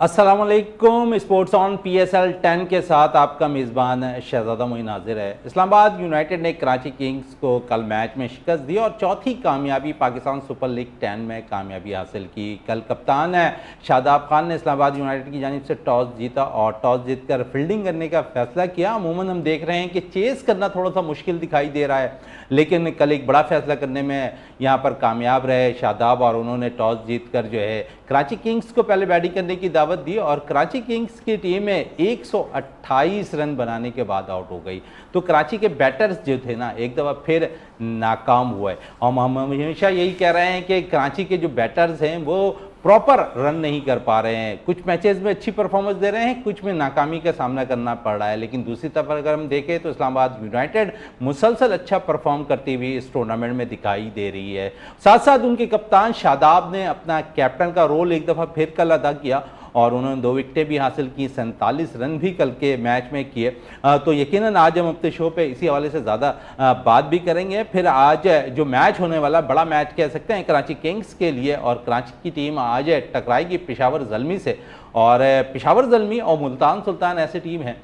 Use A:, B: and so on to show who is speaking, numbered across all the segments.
A: अस्सलामुअलैकुम। Sports on PSL 10 के साथ आपका मेज़बान शहजादा मोइन हाजिर है। इस्लामाबाद यूनाइटेड ने कराची किंग्स को कल मैच में शिकस्त दी और चौथी कामयाबी पाकिस्तान सुपर लीग 10 में कामयाबी हासिल की। कल कप्तान शादाब खान ने इस्लामाबाद यूनाइटेड की जानिब से टॉस जीता और टॉस जीतकर फील्डिंग करने का फैसला किया। अमूमन हम देख रहे हैं कि चेस करना थोड़ा सा मुश्किल दिखाई दे रहा है, लेकिन कल एक बड़ा फैसला करने में यहाँ पर कामयाब रहे शादाब और उन्होंने टॉस जीतकर जो है कराची किंग्स को पहले बैटिंग करने की दावत दी और कराची किंग्स की टीम में 128 रन बनाने के बाद आउट हो गई। तो कराची के बैटर्स जो थे ना, एक दफ़ा फिर नाकाम हुए और हम हमेशा यही कह रहे हैं कि कराची के जो बैटर्स हैं वो प्रॉपर रन नहीं कर पा रहे हैं। कुछ मैचेस में अच्छी परफॉर्मेंस दे रहे हैं, कुछ में नाकामी का सामना करना पड़ रहा है। लेकिन दूसरी तरफ अगर हम देखें तो इस्लामाबाद यूनाइटेड मुसलसल अच्छा परफॉर्म करती हुई इस टूर्नामेंट में दिखाई दे रही है। साथ साथ उनके कप्तान शादाब ने अपना कैप्टन का रोल एक दफ़ा फिर कल अदा किया और उन्होंने 2 विकेटें भी हासिल की, 47 रन भी कल के मैच में किए। तो यकीनन आज हम अपने शो पे इसी हवाले से ज़्यादा बात भी करेंगे। फिर आज जो मैच होने वाला बड़ा मैच कह सकते हैं कराची किंग्स के लिए, और कराची की टीम आज टकराएगी पेशावर ज़ल्मी से। और पेशावर ज़ल्मी और मुल्तान सुल्तान ऐसी टीम है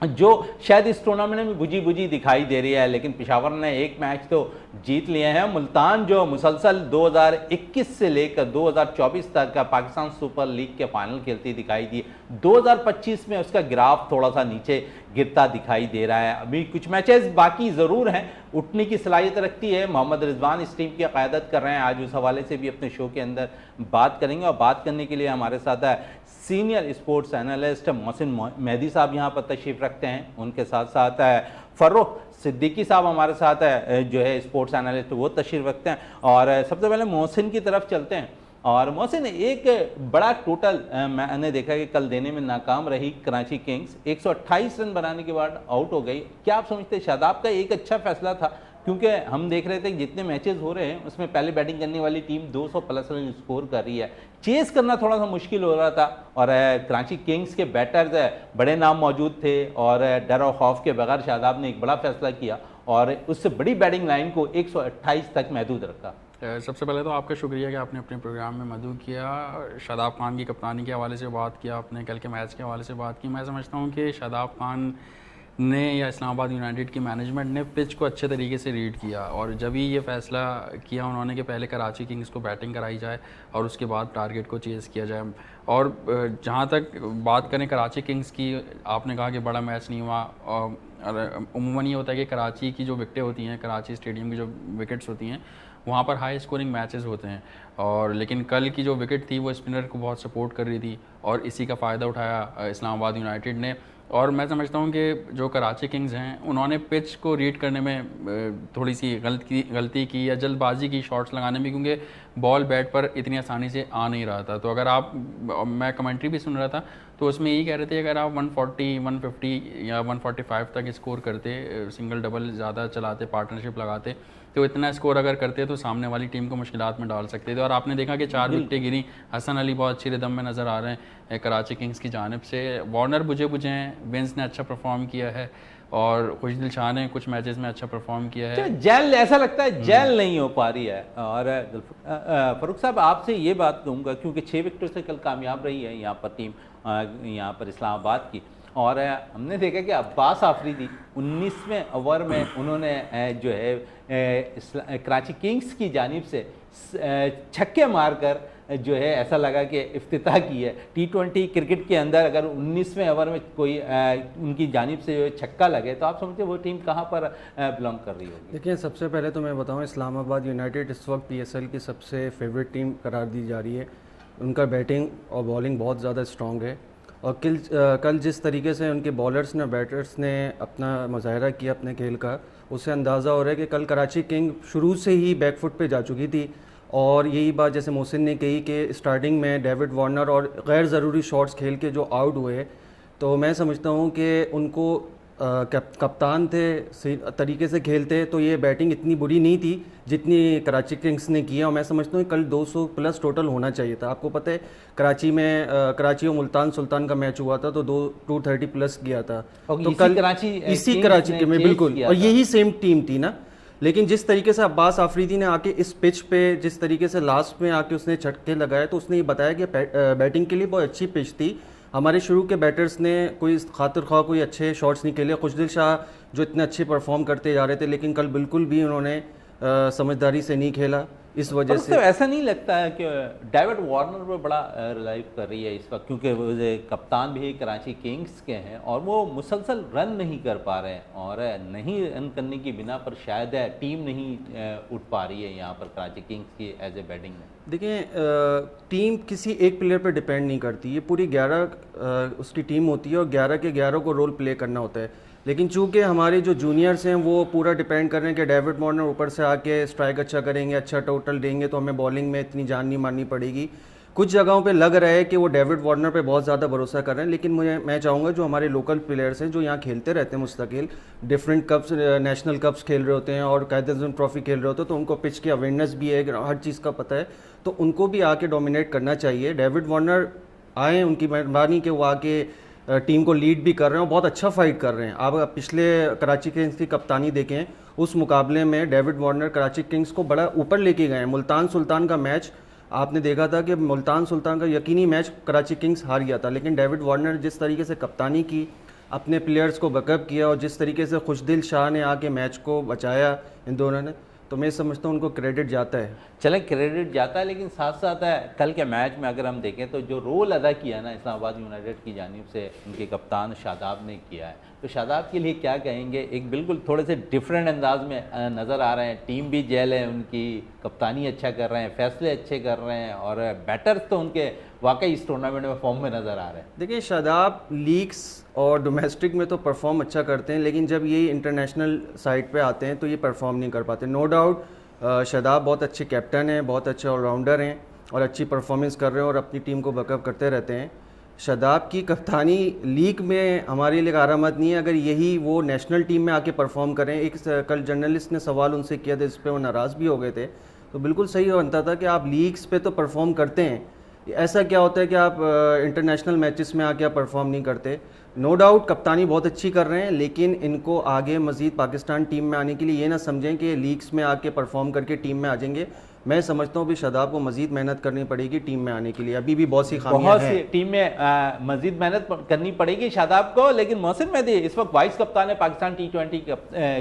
A: जो शायद इस टूर्नामेंट में बुझी बुझी दिखाई दे रही है, लेकिन पेशावर ने एक मैच तो जीत लिए हैं। मुल्तान जो मुसलसल 2021 से लेकर 2024 तक का पाकिस्तान सुपर लीग के फाइनल खेलती दिखाई दी, 2025 में उसका ग्राफ थोड़ा सा नीचे गिरता दिखाई दे रहा है। अभी कुछ मैचेस बाकी ज़रूर हैं, उठने की सलाहियत रखती है। मोहम्मद रिजवान इस टीम की क़यादत कर रहे हैं, आज उस हवाले से भी अपने शो के अंदर बात करेंगे। और बात करने के लिए हमारे साथ है senior sports analyst Mohsin Mehdi sahab यहाँ पर तशरीफ़ रखते हैं। उनके साथ साथ फ़र्रुख सिद्दीकी साहब हमारे साथ है जो है स्पोर्ट्स एनालिस्ट, वो तशरीफ़ रखते हैं। और सबसे पहले मोहसिन की तरफ चलते हैं। और मोहसिन, एक बड़ा टोटल मैंने देखा कि कल देने में नाकाम रही कराची किंग्स, 128 रन बनाने के बाद आउट हो गई। क्या आप समझते हैं शादाब का एक अच्छा फैसला था? क्योंकि हम देख रहे थे कि जितने मैचेस हो रहे हैं उसमें पहले बैटिंग करने वाली टीम 200 प्लस रन स्कोर कर रही है, चेस करना थोड़ा सा मुश्किल हो रहा था। और कराची किंग्स के बैटर्स बड़े नाम मौजूद थे और डर और खौफ के बगैर शादाब ने एक बड़ा फैसला किया और उससे बड़ी बैटिंग लाइन को 128 तक महदूद रखा।
B: सबसे पहले तो आपका शुक्रिया कि आपने अपने प्रोग्राम में मदऊ किया। शादाब खान की कप्तानी के हवाले से बात किया आपने, कल के मैच के हवाले से बात की। मैं समझता हूँ कि शादाब खान ने या इस्लामाबाद यूनाइटेड की मैनेजमेंट ने पिच को अच्छे तरीके से रीड किया और जब ही ये फैसला किया उन्होंने कि पहले कराची किंग्स को बैटिंग कराई जाए और उसके बाद टारगेट को चेज़ किया जाए। और जहाँ तक बात करें कराची किंग्स की, आपने कहा कि बड़ा मैच नहीं हुआ। और उमूमन ये होता है कि कराची की जो विकेटें होती हैं, कराची स्टेडियम की जो विकेट्स होती हैं, वहाँ पर हाई स्कोरिंग मैचेस होते हैं। और लेकिन कल की जो विकेट थी वो स्पिनर को बहुत सपोर्ट कर रही थी और इसी का फ़ायदा उठाया इस्लामाबाद यूनाइटेड ने। और मैं समझता हूँ कि जो कराची किंग्स हैं उन्होंने पिच को रीड करने में थोड़ी सी गलती की या जल्दबाजी की शॉट्स लगाने में, क्योंकि बॉल बैट पर इतनी आसानी से आ नहीं रहा था। तो अगर आप, मैं कमेंट्री भी सुन रहा था तो उसमें यही कह रहे थे अगर आप 140, 150 या 145 तक स्कोर करते, सिंगल डबल ज़्यादा चलाते, पार्टनरशिप लगाते, तो इतना स्कोर अगर करते तो सामने वाली टीम को मुश्किलात में डाल सकते थे। और आपने देखा कि 4 विकेटें गिरी। हसन अली बहुत अच्छी रिदम में नज़र आ रहे हैं कराची किंग्स की जानिब से। वार्नर बुझे हैं, विंस ने अच्छा परफॉर्म किया है और खुशदिल शाह ने कुछ मैचेस में अच्छा परफॉर्म किया है।
A: जेल ऐसा लगता है जेल नहीं हो पा रही है। और फरूख साहब, आपसे ये बात कहूँगा क्योंकि 6 विकेटों से कल कामयाब रही है यहाँ पर टीम, यहाँ पर इस्लामाबाद की। और हमने देखा कि अब्बास आफरीदी 19वें ओवर में उन्होंने जो है कराची किंग्स की जानिब से छक्के मारकर जो है ऐसा लगा कि इफ्तिताह की है। T20 क्रिकेट के अंदर अगर 19वें ओवर में कोई उनकी जानिब से जो छक्का लगे तो आप समझते वो टीम कहाँ पर बिलोंग कर रही होगी?
C: देखिए, सबसे पहले तो मैं बताऊँ, इस्लामाबाद यूनाइटेड इस वक्त PSL की सबसे फेवरेट टीम करार दी जा रही है। उनका बैटिंग और बॉलिंग बहुत ज़्यादा स्ट्रॉन्ग है और कल जिस तरीके से उनके बॉलर्स ने, बैटर्स ने अपना मुजाहरा किया अपने खेल का, उससे अंदाज़ा हो रहा है कि कल कराची किंग शुरू से ही बैकफुट पे जा चुकी थी। और यही बात जैसे मोहसिन ने कही कि स्टार्टिंग में डेविड वार्नर और गैर ज़रूरी शॉट्स खेल के जो आउट हुए, तो मैं समझता हूँ कि उनको कप्तान थे तरीके से खेलते तो ये बैटिंग इतनी बुरी नहीं थी जितनी कराची किंग्स ने किया। और मैं समझता हूँ कल 200 प्लस टोटल होना चाहिए था। आपको पता है कराची में कराची और मुल्तान सुल्तान का मैच हुआ था तो 230 प्लस गया था। तो कल इसी कराची के में बिल्कुल, और यही सेम टीम थी ना, लेकिन जिस तरीके से अब्बास आफरीदी ने आके इस पिच पे जिस तरीके से लास्ट में आके उसने छक्के लगाए, तो उसने ये बताया कि बैटिंग के लिए बहुत अच्छी पिच थी। हमारे शुरू के बैटर्स ने कोई खातिर ख्वाह कोई अच्छे शॉट्स नहीं खेले। खुशदिल शाह जो इतने अच्छे परफॉर्म करते जा रहे थे, लेकिन कल बिल्कुल भी उन्होंने समझदारी से नहीं खेला। इस वजह से
A: तो ऐसा नहीं लगता है कि डेविड वार्नर पे बड़ा रिलाइव कर रही है इस वक्त, क्योंकि वो कप्तान भी कराची किंग्स के हैं और वो मुसलसल रन नहीं कर पा रहे हैं, और नहीं रन करने की बिना पर शायद टीम नहीं उठ पा रही है यहाँ पर कराची किंग्स की एज ए बैटिंग में।
C: देखिए, टीम किसी एक प्लेयर पर डिपेंड नहीं करती, ये पूरी 11 उसकी टीम होती है और 11 के 11 को रोल प्ले करना होता है। लेकिन चूंकि हमारे जो जूनियर्स हैं वो पूरा डिपेंड कर रहे हैं कि डेविड वार्नर ऊपर से आके स्ट्राइक अच्छा करेंगे, अच्छा टोटल देंगे, तो हमें बॉलिंग में इतनी जान नहीं मारनी पड़ेगी। कुछ जगहों पे लग रहा है कि वो डेविड वार्नर पे बहुत ज़्यादा भरोसा कर रहे हैं, लेकिन मैं चाहूँगा जो हमारे लोकल प्लेयर्स हैं जो यहाँ खेलते रहते हैं मुस्तकिल, डिफरेंट कप्स, नेशनल कप्स खेल रहे होते हैं और कायद-ए-आज़म ट्रॉफी खेल रहे होते हैं, तो उनको पिच की अवेयरनेस भी है, हर चीज़ का पता है, तो उनको भी आके डोमिनेट करना चाहिए। डेविड वार्नर आए, उनकी मेहरबानी कि वो आके टीम को लीड भी कर रहे हैं और बहुत अच्छा फाइट कर रहे हैं। आप पिछले कराची किंग्स की कप्तानी देखें, उस मुकाबले में डेविड वार्नर कराची किंग्स को बड़ा ऊपर लेके गए हैं। मुल्तान सुल्तान का मैच आपने देखा था कि मुल्तान सुल्तान का यकीनी मैच कराची किंग्स हार गया था, लेकिन डेविड वार्नर जिस तरीके से कप्तानी की, अपने प्लेयर्स को बैकअप किया और जिस तरीके से खुशदिल शाह ने आके मैच को बचाया इन दोनों ने, तो मैं समझता हूँ उनको क्रेडिट जाता है।
A: चलें, क्रेडिट जाता है, लेकिन साथ साथ कल के मैच में अगर हम देखें तो जो रोल अदा किया ना इस्लामाबाद यूनाइटेड की जानिब से उनके कप्तान शादाब ने किया है, तो शादाब के लिए क्या कहेंगे? एक बिल्कुल थोड़े से डिफरेंट अंदाज में नज़र आ रहे हैं, टीम भी जेल है उनकी, कप्तानी अच्छा कर रहे हैं, फैसले अच्छे कर रहे हैं और बैटर्स तो उनके वाकई इस टूर्नामेंट में फॉर्म में नज़र आ रहे हैं।
C: देखिए, शादाब लीग्स और डोमेस्टिक में तो परफॉर्म अच्छा करते हैं, लेकिन जब ये इंटरनेशनल साइड पे आते हैं तो ये परफॉर्म नहीं कर पाते। नो डाउट शादाब बहुत अच्छे कैप्टन हैं, बहुत अच्छे ऑलराउंडर हैं और अच्छी परफॉर्मेंस कर रहे हैं और अपनी टीम को बैकअप करते रहते हैं। शादाब की कप्तानी लीग में हमारे लिए आरामद नहीं है। अगर यही वो नेशनल टीम में आके परफॉर्म करें, एक कल जर्नलिस्ट ने सवाल उनसे किया था, इस पर वो नाराज़ भी हो गए थे, तो बिल्कुल सही बनता था कि आप लीग्स पे तो परफॉर्म करते हैं, ऐसा क्या होता है कि आप इंटरनेशनल मैचेस में आके आप परफॉर्म नहीं करते। नो डाउट कप्तानी बहुत अच्छी कर रहे हैं, लेकिन इनको आगे मज़ीद पाकिस्तान टीम में आने के लिए ये ना समझें कि लीग्स में आके परफॉर्म करके टीम में आ जाएंगे। मैं समझता हूँ भी शादाब को मज़ीद मेहनत करनी पड़ेगी टीम में आने के लिए, अभी भी बहुत सी खामियां हैं।
A: टीम में मजीद मेहनत करनी पड़ेगी शादाब को। लेकिन मोहसिन मेहदी इस वक्त वाइस कप्तान है पाकिस्तान T20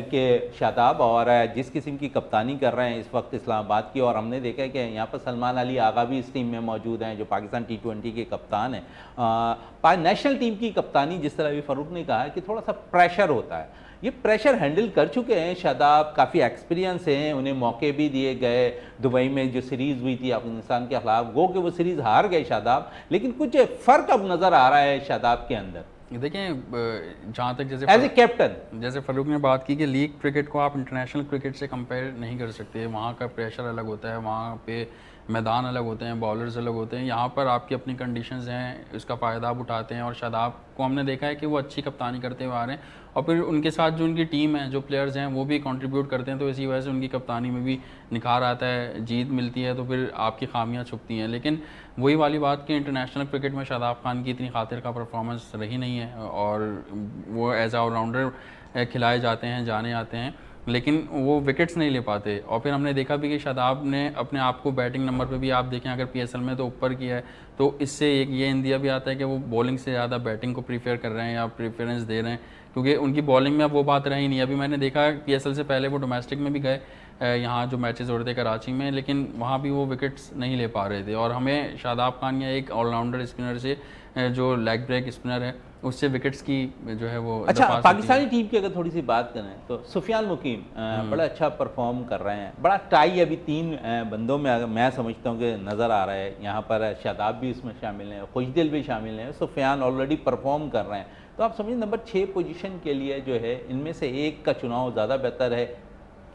A: के शादाब, और जिस किस्म की कप्तानी कर रहे हैं इस वक्त इस्लामाबाद की, और हमने देखा है कि यहाँ पर सलमान अली आगा भी इस टीम में मौजूद हैं जो पाकिस्तान T20 के कप्तान हैं। नेशनल टीम की कप्तानी जिस तरह अभी फ़ारूक ने कहा है कि थोड़ा सा प्रेशर होता है, ये प्रेशर हैंडल कर चुके हैं शादाब, काफ़ी एक्सपीरियंस हैं, उन्हें मौके भी दिए गए। दुबई में जो सीरीज़ हुई थी अफगानिस्तान के खिलाफ, गो के वो सीरीज़ हार गए शादाब, लेकिन कुछ फ़र्क अब नज़र आ रहा है शादाब के अंदर।
B: देखें, जहाँ तक जैसे
A: एज ए कैप्टन,
B: जैसे फ़ारूक ने बात की कि लीग क्रिकेट को आप इंटरनेशनल क्रिकेट से कंपेयर नहीं कर सकते, वहाँ का प्रेशर अलग होता है, वहाँ पे मैदान अलग होते हैं, बॉलर्स अलग होते हैं। यहाँ पर आपकी अपनी कंडीशंस हैं, इसका फ़ायदा आप उठाते हैं, और शादाब को हमने देखा है कि वो अच्छी कप्तानी करते हुए आ रहे हैं, और फिर उनके साथ जो उनकी टीम है, जो प्लेयर्स हैं, वो भी कंट्रीब्यूट करते हैं, तो इसी वजह से उनकी कप्तानी में भी निखार आता है, जीत मिलती है, तो फिर आपकी खामियां छुपती हैं। लेकिन वही वाली बात कि इंटरनेशनल क्रिकेट में शादाब खान की इतनी खातिर का परफॉर्मेंस रही नहीं है, और वो एज ऑलराउंडर खिलाए जाते हैं, जाने आते हैं, लेकिन वो विकेट्स नहीं ले पाते। और फिर हमने देखा भी कि शादाब ने अपने आप को बैटिंग नंबर पे भी आप देखें अगर PSL में तो ऊपर किया है, तो इससे एक ये इंदिया भी आता है कि वो बॉलिंग से ज़्यादा बैटिंग को प्रीफर कर रहे हैं या प्रीफरेंस दे रहे हैं, क्योंकि उनकी बॉलिंग में अब वो बात रही नहीं। अभी मैंने देखा PSL से पहले वो डोमेस्टिक में भी गए, यहाँ जो मैचेस हो रहे थे कराची में, लेकिन वहाँ भी वो विकेट्स नहीं ले पा रहे थे। और हमें शादाब खान या एक ऑलराउंडर स्पिनर से जो लेग ब्रेक स्पिनर है उससे विकेट्स की जो है वो
A: अच्छा, पाकिस्तानी टीम की अगर थोड़ी सी बात करें तो सुफियान मुकीम बड़ा अच्छा परफॉर्म कर रहे हैं, बड़ा टाई अभी 3 बंदों में अगर मैं समझता हूँ कि नज़र आ रहा है। यहाँ पर शादाब भी इसमें शामिल हैं, खुशदिल भी शामिल हैं, सुफियान ऑलरेडी परफॉर्म कर रहे हैं, तो आप समझिए नंबर 6 पोजीशन के लिए जो है इनमें से एक का चुनाव ज़्यादा बेहतर है।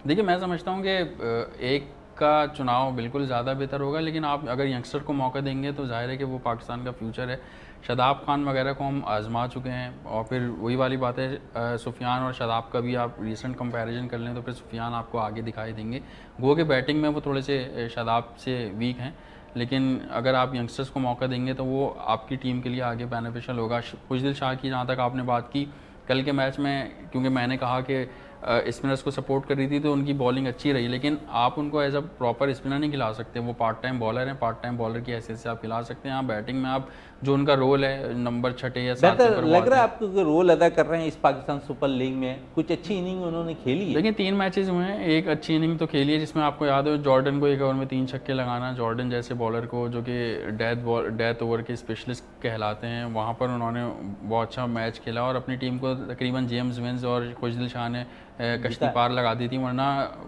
B: देखिए, मैं समझता हूँ कि एक का चुनाव बिल्कुल ज़्यादा बेहतर होगा, लेकिन आप अगर यंगस्टर को मौका देंगे तो जाहिर है कि वो पाकिस्तान का फ्यूचर है। शादाब खान वगैरह को हम आजमा चुके हैं, और फिर वही वाली बात है, सुफियान और शादाब का भी आप रिसेंट कंपैरिजन कर लें तो फिर सुफियान आपको आगे दिखाई देंगे। गो के बैटिंग में वो थोड़े से शादाब से वीक हैं, लेकिन अगर आप यंगस्टर्स को मौका देंगे तो वो आपकी टीम के लिए आगे बेनिफिशियल होगा। खुशदिल शाह की जहाँ तक आपने बात की, कल के मैच में, क्योंकि मैंने कहा कि स्पिनर्स को सपोर्ट कर रही थी, तो उनकी बॉलिंग अच्छी रही। लेकिन आप उनको एज अ प्रॉपर स्पिनर नहीं खिला सकते, वो पार्ट टाइम बॉलर हैं, पार्ट टाइम बॉलर की हैसियत से आप खिला सकते हैं। आप बैटिंग में आप जो उनका रोल है नंबर 6 या 7
A: बेहतर लग रहा है आपको कि रोल अदा कर रहे हैं इस पाकिस्तान सुपर लीग में? कुछ अच्छी इनिंग उन्होंने खेली है।
B: देखिए 3 मैचेस हुए हैं, एक अच्छी इनिंग तो खेली है जिसमें आपको याद हो जॉर्डन को 1 ओवर में 3 छक्के लगाना। जॉर्डन जैसे बॉलर को जो कि डेथ ओवर के स्पेशलिस्ट कहलाते हैं, वहाँ पर उन्होंने बहुत अच्छा मैच खेला और अपनी टीम को तकरीबन जेम्स विंस और खुशदिल शाह ने कश्ती पार लगा दी थी, वरना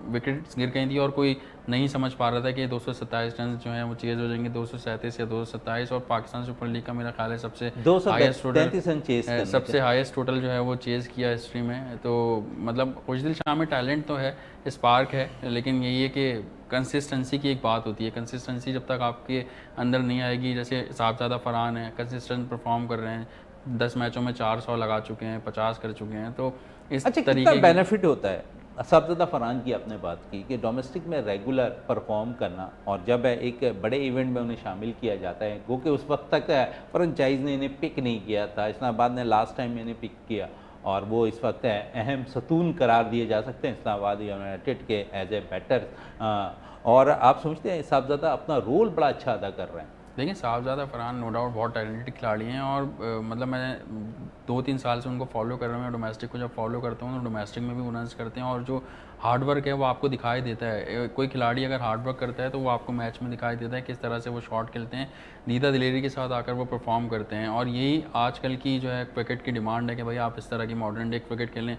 B: विकेट्स गिर गई थी और कोई नहीं समझ पा रहा था कि 227 रन जो हैं वो चेज हो जाएंगे 237 या 227। और पाकिस्तान सुपर लीग का मेरा ख्याल है सबसे हाईएस्ट टोटल, सबसे हाईएस्ट टोटल जो है वो चेज किया हिस्ट्री में। तो मतलब खुशदिल शाह में टैलेंट तो है, स्पार्क है, लेकिन यही है कि कंसिस्टेंसी की एक बात होती है। कंसिस्टेंसी जब तक आपके अंदर नहीं आएगी, जैसे साहबजादा फरहान है, कंसिस्टेंट परफॉर्म कर रहे हैं, 10 मैचों में 400 लगा चुके हैं, 50 कर चुके हैं। तो इस तरीके
A: कितना बेनिफिट होता है? साहबजादा फरहान की आपने बात की कि डोमेस्टिक में रेगुलर परफॉर्म करना, और जब एक बड़े इवेंट में उन्हें शामिल किया जाता है, गो कि उस वक्त तक फ्रेंचाइज ने इन्हें पिक नहीं किया था, इस्लामाबाद ने लास्ट टाइम इन्हें पिक किया और वो इस वक्त अहम सतून करार दिए जा सकते हैं इस्लामाबाद यूनाइटेड के एज ए बैटर। और आप समझते हैं साहबजादा अपना रोल बड़ा अच्छा अदा कर रहे हैं?
B: देखिए साहबजादा फरहान नो डाउट बहुत टैलेंटेड खिलाड़ी हैं और मतलब मैं 2-3 साल से उनको फॉलो कर रहा हूँ। डोमेस्टिक को जब फॉलो करता हूँ तो डोमेस्टिक में भी वो रन्स करते हैं और जो हार्ड वर्क है वो आपको दिखाई देता है। कोई खिलाड़ी अगर हार्ड वर्क करता है तो वो आपको मैच में दिखाई देता है, किस तरह से वो शॉट खेलते हैं, दीदा दिलेरी के साथ आकर वो परफॉर्म करते हैं। और यही आजकल की जो है क्रिकेट की डिमांड है कि भाई आप इस तरह की मॉडर्न डे क्रिकेट खेलें।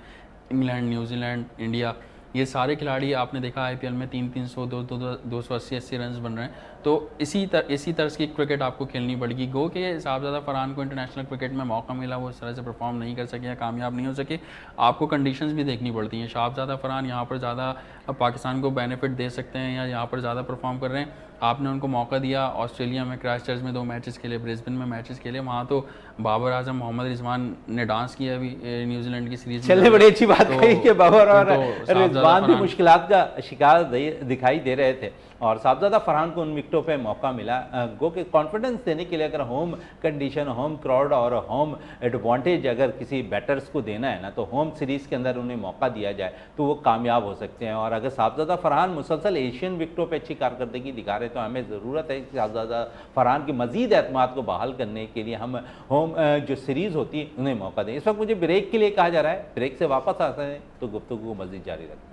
B: इंग्लैंड, न्यूजीलैंड, इंडिया, ये सारे खिलाड़ी आपने देखा आईपीएल में 300, 280 रन बन रहे हैं। तो इसी तरह की क्रिकेट आपको खेलनी पड़ेगी। गो कि साहबजादा फरहान को इंटरनेशनल क्रिकेट में मौका मिला, वो इस तरह से परफॉर्म नहीं कर सके या कामयाब नहीं हो सके, आपको कंडीशंस भी देखनी पड़ती हैं। साहबजादा फरहान यहाँ पर ज़्यादा पाकिस्तान को बेनिफिट दे सकते हैं या यहाँ पर ज़्यादा परफॉर्म कर रहे हैं। आपने उनको मौका दिया, ऑस्ट्रेलिया में क्राइस्टचर्च में 2 मैचेस खेले, ब्रिस्बेन में मैचेस खेले, वहाँ तो बाबर आजम, मोहम्मद रिजवान ने डांस किया अभी न्यूजीलैंड की सीरीज में।
A: चलिए, बड़ी अच्छी बात कही कि बाबर और रिजवान भी मुश्किलात का शिकार दिखाई दे रहे थे और साहबजादा फरहान को उन विकेटों पे मौका मिला। गो के कॉन्फिडेंस देने के लिए अगर होम कंडीशन, होम क्राउड और होम एडवांटेज अगर किसी बैटर्स को देना है ना, तो होम सीरीज़ के अंदर उन्हें मौका दिया जाए तो वो कामयाब हो सकते हैं। और अगर साहबजादा फरहान मुसलसल एशियन विकेटों पे अच्छी कारकर्दगी दिखा रहे तो हमें ज़रूरत है कि साहबजादा फरहान की मज़ीद एतमाद को बहाल करने के लिए हम होम जो सीरीज़ होती है उन्हें मौका दें। इस वक्त मुझे ब्रेक के लिए कहा जा रहा है, ब्रेक से वापस आते हैं तो गुफ्तगू को मज़ीद जारी रखते हैं।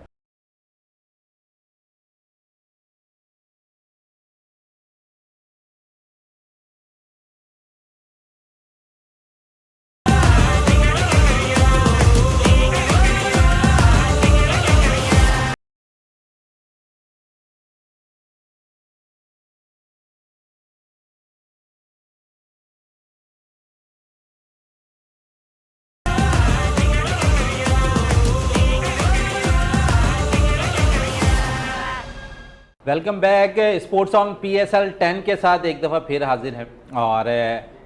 A: Welcome back. Sports on PSL 10 के साथ एक दफ़ा फिर हाजिर है और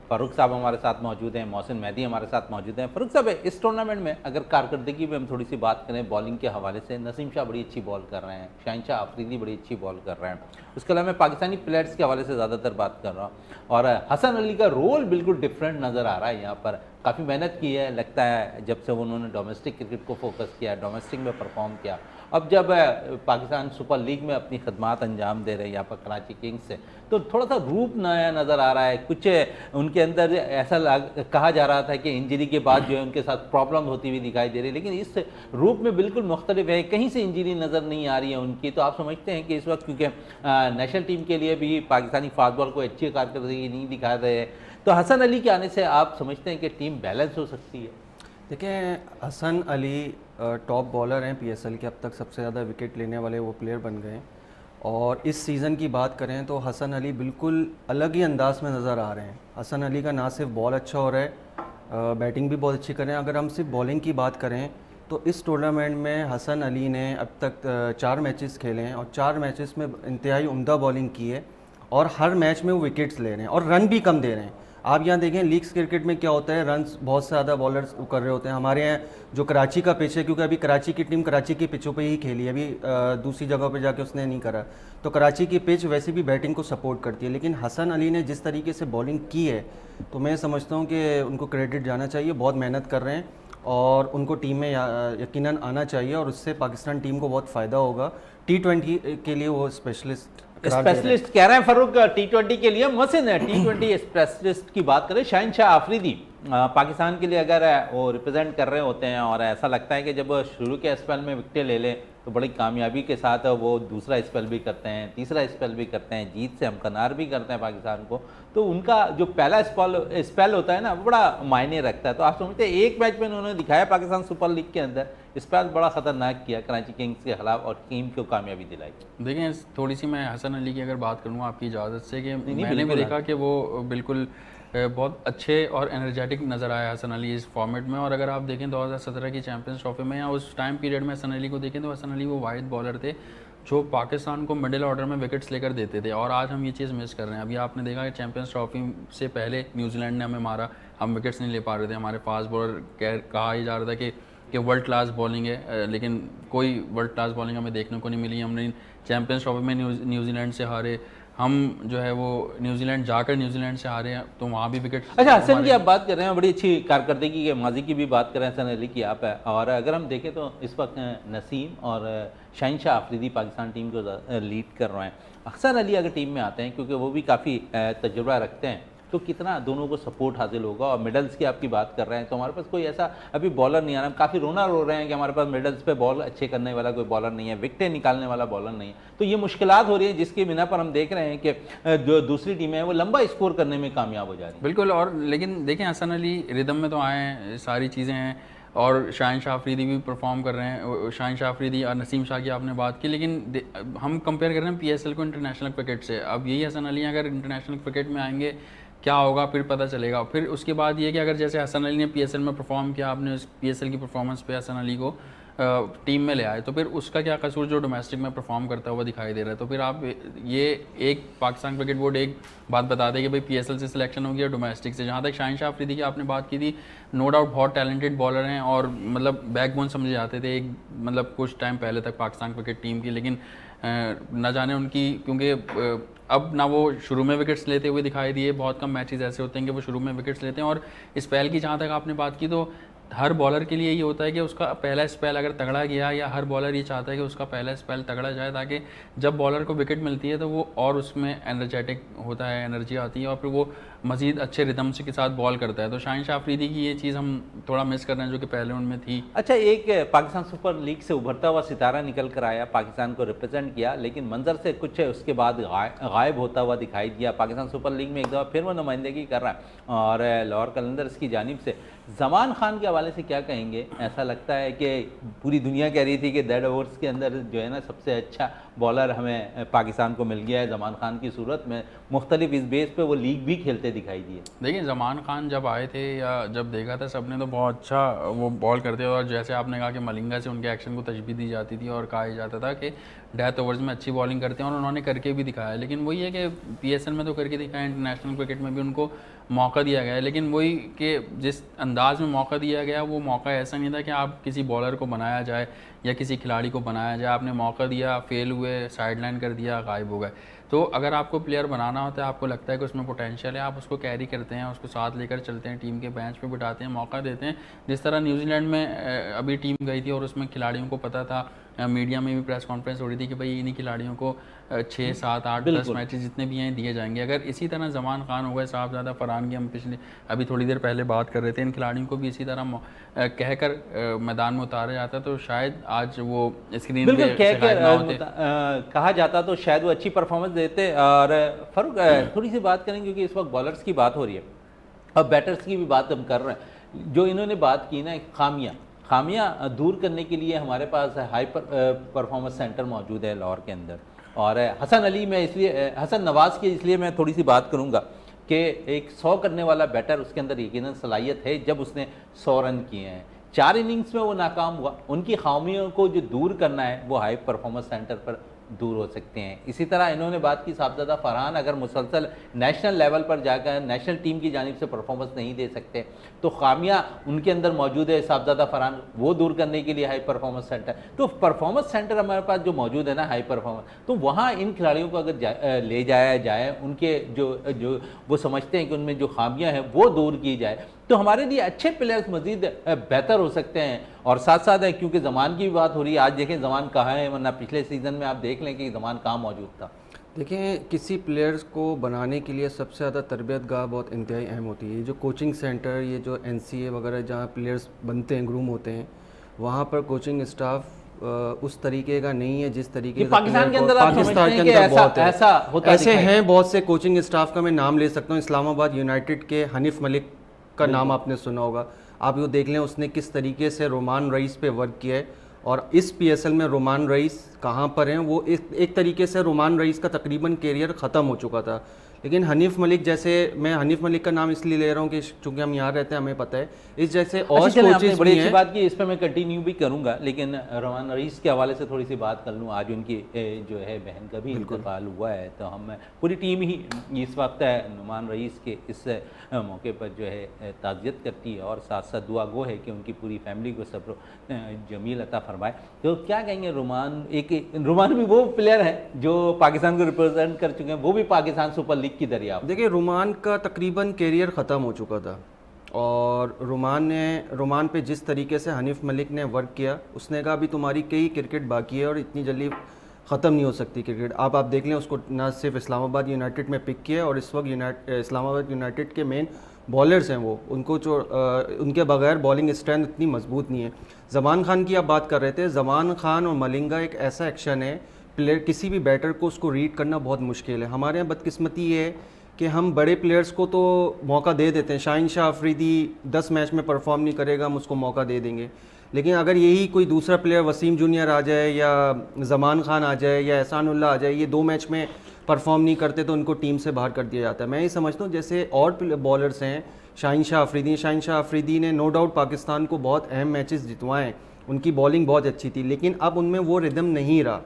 A: फ़ारूक साहब हमारे साथ मौजूद हैं, मोहसिन मेहदी हमारे साथ मौजूद हैं। फ़ारूक साहब, इस टूर्नामेंट में अगर कारकर्दगी में हम थोड़ी सी बात करें बॉलिंग के हवाले से, नसीम शाह बड़ी अच्छी बॉल कर रहे हैं, शाहिनशाह अफरीदी बड़ी अच्छी बॉल कर रहे हैं, उसके अलावा मैं पाकिस्तानी प्लेयर्स के हवाले से ज़्यादातर बात कर रहा हूँ और हसन अली का रोल बिल्कुल डिफरेंट नज़र आ रहा है। यहाँ पर काफ़ी मेहनत की है, लगता है जब से उन्होंने डोमेस्टिक क्रिकेट को फोकस किया, डोमेस्टिक में परफॉर्म किया, अब जब पाकिस्तान सुपर लीग में अपनी खदमात अंजाम दे रहे हैं यहाँ पर कराची किंग्स से, तो थोड़ा सा रूप नया नज़र आ रहा है। कुछ उनके अंदर ऐसा कहा जा रहा था कि इंजरी के बाद जो है उनके साथ प्रॉब्लम होती हुई दिखाई दे रही है, लेकिन इस रूप में बिल्कुल मुख्तलिफ है, कहीं से इंजरी नज़र नहीं आ रही है उनकी। तो आप समझते हैं कि इस वक्त क्योंकि नेशनल टीम के लिए भी पाकिस्तानी फास्ट बॉल को अच्छी कारकर्दगी नहीं दिखा रहे, तो हसन अली के आने से आप समझते हैं कि टीम बैलेंस हो सकती है?
C: देखिए, हसन अली टॉप बॉलर हैं PSL के, अब तक सबसे ज़्यादा विकेट लेने वाले वो प्लेयर बन गए हैं। और इस सीज़न की बात करें तो हसन अली बिल्कुल अलग ही अंदाज में नज़र आ रहे हैं। हसन अली का ना सिर्फ बॉल अच्छा हो रहा है, बैटिंग भी बहुत अच्छी कर रहे हैं। अगर हम सिर्फ बॉलिंग की बात करें तो इस टूर्नामेंट में हसन अली ने अब तक 4 मैचेस खेले हैं और 4 मैचेस में इंतहाई उम्दा बॉलिंग की है और हर मैच में वो विकेट्स ले रहे हैं और रन भी कम दे रहे हैं। आप यहाँ देखें लीग्स क्रिकेट में क्या होता है, रन्स बहुत ज़्यादा बॉलर्स कर रहे होते हैं। हमारे यहाँ जो कराची का पिच है, क्योंकि अभी कराची की टीम कराची की पिचों पे ही खेली है, अभी दूसरी जगह पे जाके उसने नहीं करा, तो कराची की पिच वैसे भी बैटिंग को सपोर्ट करती है। लेकिन हसन अली ने जिस तरीके से बॉलिंग की है तो मैं समझता हूँ कि उनको क्रेडिट जाना चाहिए, बहुत मेहनत कर रहे हैं और उनको टीम में यकीनन आना चाहिए और उससे पाकिस्तान टीम को बहुत फ़ायदा होगा। T20 के लिए वो स्पेशलिस्ट
A: स्पेशलिस्ट कह रहे हैं फरूक, T20 के लिए मसिन है। T20 स्पेशलिस्ट की बात करें, शाहिनशाह आफरीदी पाकिस्तान के लिए अगर वो रिप्रेजेंट कर रहे होते हैं और ऐसा लगता है कि जब शुरू के स्पेल में विकेटें ले लें तो बड़ी कामयाबी के साथ वो दूसरा स्पेल भी करते हैं, तीसरा स्पेल भी करते हैं, जीत से हमकनार भी करते हैं पाकिस्तान को, तो उनका जो पहला स्पेल होता है ना वो बड़ा मायने रखता है। तो आप समझते हैं एक मैच में उन्होंने दिखाया पाकिस्तान सुपर लीग के अंदर स्पेल बड़ा खतरनाक किया कराची किंग्स के खिलाफ और टीम को कामयाबी दिलाई।
B: देखें थोड़ी सी मैं हसन अली की अगर बात करूँ आपकी इजाज़त से, कि मैंने भी
A: बिल्कुल
B: देखा कि वो बिल्कुल बहुत अच्छे और एनर्जेटिक नज़र आया हसन अली इस फॉर्मेट में। और अगर आप देखें 2017 की चैंपियंस ट्रॉफी में या उस टाइम पीरियड में हसन अली को देखें तो हसन अली वो वाहिद बॉलर थे जो पाकिस्तान को मिडिल ऑर्डर में विकेट्स लेकर देते थे, और आज हम ये चीज़ मिस कर रहे हैं। अभी आपने देखा कि चैंपियंस ट्रॉफी से पहले न्यूजीलैंड ने हमें मारा, हम विकेट्स नहीं ले पा रहे थे, हमारे फास्ट बॉलर कहा ही जा रहा था कि वर्ल्ड क्लास बॉलिंग है, लेकिन कोई वर्ल्ड क्लास बॉलिंग हमें देखने को नहीं मिली। हमने चैंपियंस ट्रॉफी में न्यूजीलैंड से हारे, हम जो है वो न्यूजीलैंड जाकर न्यूजीलैंड से हारे हैं, तो वहाँ भी विकेट।
A: अच्छा, हसन की आप बात कर रहे हैं, बड़ी अच्छी कारकर्दगी के माजी की भी बात कर रहे हैं हसन अली की आप है। और अगर हम देखें तो इस वक्त नसीम और शाहिनशाह आफरीदी पाकिस्तान टीम को लीड कर रहे हैं। हसन अली अगर टीम में आते हैं क्योंकि वो भी काफ़ी तजुर्बा रखते हैं, तो कितना दोनों को सपोर्ट हासिल होगा। और मेडल्स की आपकी बात कर रहे हैं तो हमारे पास कोई ऐसा अभी बॉलर नहीं आ रहा, हम काफ़ी रोना रो रहे हैं कि हमारे पास मेडल्स पे बॉल अच्छे करने वाला कोई बॉलर नहीं है, विकेटें निकालने वाला बॉलर नहीं है। तो ये मुश्किलात हो रही है जिसकी बिना पर हम देख रहे हैं कि जो दूसरी टीमें हैं वो लंबा स्कोर करने में कामयाब हो जा रही हैं।
B: बिल्कुल, और लेकिन देखें हसन अली रिदम में तो आए हैं, सारी चीज़ें हैं, और शाहिनशाह आफरीदी भी परफॉर्म कर रहे हैं। शाहिनशाह आफरीदी और नसीम शाह की आपने बात की, लेकिन हम कंपेयर कर रहे हैं PSL को इंटरनेशनल क्रिकेट से। अब यही हसन अली अगर इंटरनेशनल क्रिकेट में आएंगे क्या होगा फिर पता चलेगा। फिर उसके बाद ये कि अगर जैसे हसन अली ने PSL में परफॉर्म किया, आपने उस PSL की परफॉर्मेंस पे हसन अली को टीम में ले आए, तो फिर उसका क्या कसूर जो डोमेस्टिक में परफॉर्म करता हुआ दिखाई दे रहा है। तो फिर आप ये एक पाकिस्तान क्रिकेट बोर्ड एक बात बता दें कि भाई PSL से सिलेक्शन होगी या डोमेस्टिक से। जहाँ तक शाहिनशाह आफरीदी की आपने बात की थी, नो डाउट बहुत टैलेंटेड बॉलर हैं और मतलब बैकबोन समझे जाते थे एक मतलब कुछ टाइम पहले तक पाकिस्तान क्रिकेट टीम की, लेकिन न जाने उनकी, क्योंकि अब ना वो शुरू में विकेट्स लेते हुए दिखाई दिए, बहुत कम मैचेस ऐसे होते हैं कि वो शुरू में विकेट्स लेते हैं। और स्पेल की जहाँ तक आपने बात की, तो हर बॉलर के लिए ये होता है कि उसका पहला स्पेल अगर तगड़ा गया, या हर बॉलर ये चाहता है कि उसका पहला स्पेल तगड़ा जाए ताकि जब बॉलर को विकेट मिलती है तो वो और उसमें एनर्जेटिक होता है, एनर्जी आती है और फिर वो मज़ीद अच्छे रिदम से के साथ बॉल करता है। तो शाहिनशाह आफरीदी की ये चीज़ हम थोड़ा मिस कर रहे हैं जो कि पहले उनमें थी।
A: अच्छा, एक पाकिस्तान सुपर लीग से उभरता हुआ सितारा निकल कर आया, पाकिस्तान को रिप्रेजेंट किया, लेकिन मंजर से कुछ उसके बाद गायब होता हुआ दिखाई दिया। पाकिस्तान सुपर लीग में एक दफ़ा फिर वो नुमाइंदगी कर रहा है और लाहौर कलंदर्स की जानिब से। जमान खान के हवाले से क्या कहेंगे? ऐसा लगता है कि पूरी दुनिया कह रही थी कि डेड ओवर्स के अंदर जो है ना सबसे अच्छा बॉलर हमें पाकिस्तान को मिल गया है जमान खान की सूरत में, मुख्तलिफ इस बेस पे वो लीग भी खेलते दिखाई दिए।
B: देखिए जमान खान जब आए थे या जब देखा था सबने तो बहुत अच्छा वो बॉल करते, और जैसे आपने कहा कि मलिंगा से उनके एक्शन को तशबीह दी जाती थी और कहा जाता था कि डेथ ओवर्स में अच्छी बॉलिंग करते हैं, और उन्होंने करके भी दिखाया। लेकिन वही है कि PSL में तो करके दिखाया, इंटरनेशनल क्रिकेट में भी उनको मौका दिया गया है, लेकिन वही कि जिस अंदाज में मौका दिया गया वो मौका ऐसा नहीं था कि आप किसी बॉलर को बनाया जाए या किसी खिलाड़ी को बनाया जाए। आपने मौका दिया, फेल हुए, साइडलाइन कर दिया, गायब हो गए। तो अगर आपको प्लेयर बनाना होता है, आपको लगता है कि उसमें पोटेंशियल है, आप उसको कैरी करते हैं, उसको साथ लेकर चलते हैं, टीम के बेंच पे बिठाते हैं, मौका देते हैं। जिस तरह न्यूजीलैंड में अभी टीम गई थी और उसमें खिलाड़ियों को पता था, मीडिया में भी प्रेस कॉन्फ्रेंस हो रही थी कि भाई इन्हीं खिलाड़ियों को 6, 7, 8, 10 मैचेस जितने भी हैं दिए जाएंगे। अगर इसी तरह जमान खान हो गए, साहबजादा फरहान की हम पिछले अभी थोड़ी देर पहले बात कर रहे थे, इन खिलाड़ियों को भी इसी तरह कहकर मैदान में उतारा जाता तो शायद आज वो स्क्रीन
A: बिल्कुल
B: पे
A: कहा जाता तो शायद वो अच्छी परफॉर्मेंस देते। और फरूक थोड़ी सी बात करें क्योंकि इस वक्त बॉलर्स की बात हो रही है, अब बैटर्स की भी बात हम कर रहे हैं। जो इन्होंने बात की ना खामियां दूर करने के लिए हमारे पास हाई परफॉर्मेंस सेंटर मौजूद है लाहौर के अंदर। और हसन अली में इसलिए हसन नवाज़ की इसलिए मैं थोड़ी सी बात करूंगा कि एक 100 करने वाला बैटर उसके अंदर यकीनन सलाहियत है। जब उसने 100 रन किए हैं, 4 इनिंग्स में वो नाकाम हुआ, उनकी खामियों को जो दूर करना है वो हाई परफॉर्मेंस सेंटर पर दूर हो सकते हैं। इसी तरह इन्होंने बात की साहबजादा फरहान अगर मुसलसल नेशनल लेवल पर जाकर नेशनल टीम की जानिब से परफॉर्मेंस नहीं दे सकते तो खामियां उनके अंदर मौजूद है साहबजादा फरहान, वो दूर करने के लिए हाई परफॉर्मेंस सेंटर, तो परफॉर्मेंस सेंटर हमारे पास जो मौजूद है ना हाई परफॉर्मेंस, तो वहाँ इन खिलाड़ियों को अगर ले जाया जाए, उनके जो वो समझते हैं कि उनमें जो खामियां हैं वो दूर की जाए, तो हमारे लिए अच्छे प्लेयर्स मजीद बेहतर हो सकते हैं। और साथ साथ है क्योंकि ज़मान की भी बात हो रही है, आज देखें ज़मान कहाँ है, वरना पिछले सीज़न में आप देख लें कि ज़मान कहाँ मौजूद था।
C: देखें, किसी प्लेयर्स को बनाने के लिए सबसे ज़्यादा तरबियत गाह बहुत इंतहाई अहम होती है। जो कोचिंग सेंटर, ये जो NCA वगैरह जहाँ प्लेयर्स बनते हैं, ग्रूम होते हैं, वहाँ पर कोचिंग स्टाफ उस तरीके का नहीं है जिस तरीके का
A: पाकिस्तान के अंदर आप
C: पाकिस्तान
A: समझते
C: के
A: हैं कि
C: अंदर बहुत है।
A: ऐसा होता
C: ऐसे
A: दिखाई
C: हैं बहुत से कोचिंग स्टाफ का मैं नाम ले सकता हूँ। इस्लामाबाद यूनाइटेड के हनीफ मलिक का नाम आपने सुना होगा। आप ये देख लें उसने किस तरीके से रोमान रईस पे वर्क किया है, और इस PSL में रोमान रईस कहाँ पर हैं, वो एक तरीके से रोमान रईस का तकरीबन कैरियर ख़त्म हो चुका था। लेकिन हनीफ मलिक जैसे, मैं हनीफ मलिक का नाम इसलिए ले रहा हूँ कि चूँकि हम यहाँ रहते हैं, हमें पता है इस जैसे और कोचेस
A: बड़ी
C: भी
A: अच्छी
C: हैं।
A: बात की, इस पर मैं कंटिन्यू भी करूंगा, लेकिन रोमान रईस के हवाले से थोड़ी सी बात कर लूँ। आज उनकी जो है बहन का भी इंतकाल हुआ है, तो हम पूरी टीम ही इस वक्त रोमान रईस के इस मौके पर जो है ताज़ियत करती है और साथ साथ दुआ गो है कि उनकी पूरी फैमिली को सब्र जमील अता फरमाए। तो क्या कहेंगे, रोमान भी वो प्लेयर है जो पाकिस्तान को रिप्रेजेंट कर चुके हैं, वो भी पाकिस्तान सुपर लीग की दरिया।
C: देखिए, रोमान का तकरीबन कैरियर ख़त्म हो चुका था, और रोमान पे जिस तरीके से हनीफ मलिक ने वर्क किया, उसने कहा अभी तुम्हारी कई क्रिकेट बाकी है और इतनी जल्दी ख़त्म नहीं हो सकती क्रिकेट। आप देख लें, उसको ना सिर्फ इस्लामाबाद यूनाइटेड में पिक किया, और इस वक्त इस्लामाबाद यूनाइटेड के मेन बॉलर्स हैं वो, उनको जो उनके बगैर बॉलिंग स्ट्रेंथ इतनी मजबूत नहीं है। ज़मान खान की आप बात कर रहे थे, ज़मान खान और मलिंगा एक ऐसा एक्शन है, प्लेयर किसी भी बैटर को उसको रीड करना बहुत मुश्किल है। हमारे यहाँ बदकिस्मती ये है कि हम बड़े प्लेयर्स को तो मौका दे देते हैं। शाहीन शाह अफरीदी 10 मैच में परफॉर्म नहीं करेगा, हम उसको मौका दे देंगे, लेकिन अगर यही कोई दूसरा प्लेयर वसीम जूनियर आ जाए या ज़मान खान आ जाए या एहसानुल्लाह आ जाए, ये 2 मैच में परफॉर्म नहीं करते तो उनको टीम से बाहर कर दिया जाता है। मैं ये समझता हूँ जैसे और बॉलर्स हैं, शाहीन शाह अफरीदी ने नो डाउट पाकिस्तान को बहुत अहम मैचेस जितवाए हैं, उनकी बॉलिंग बहुत अच्छी थी, लेकिन अब उनमें वो रिदम नहीं रहा।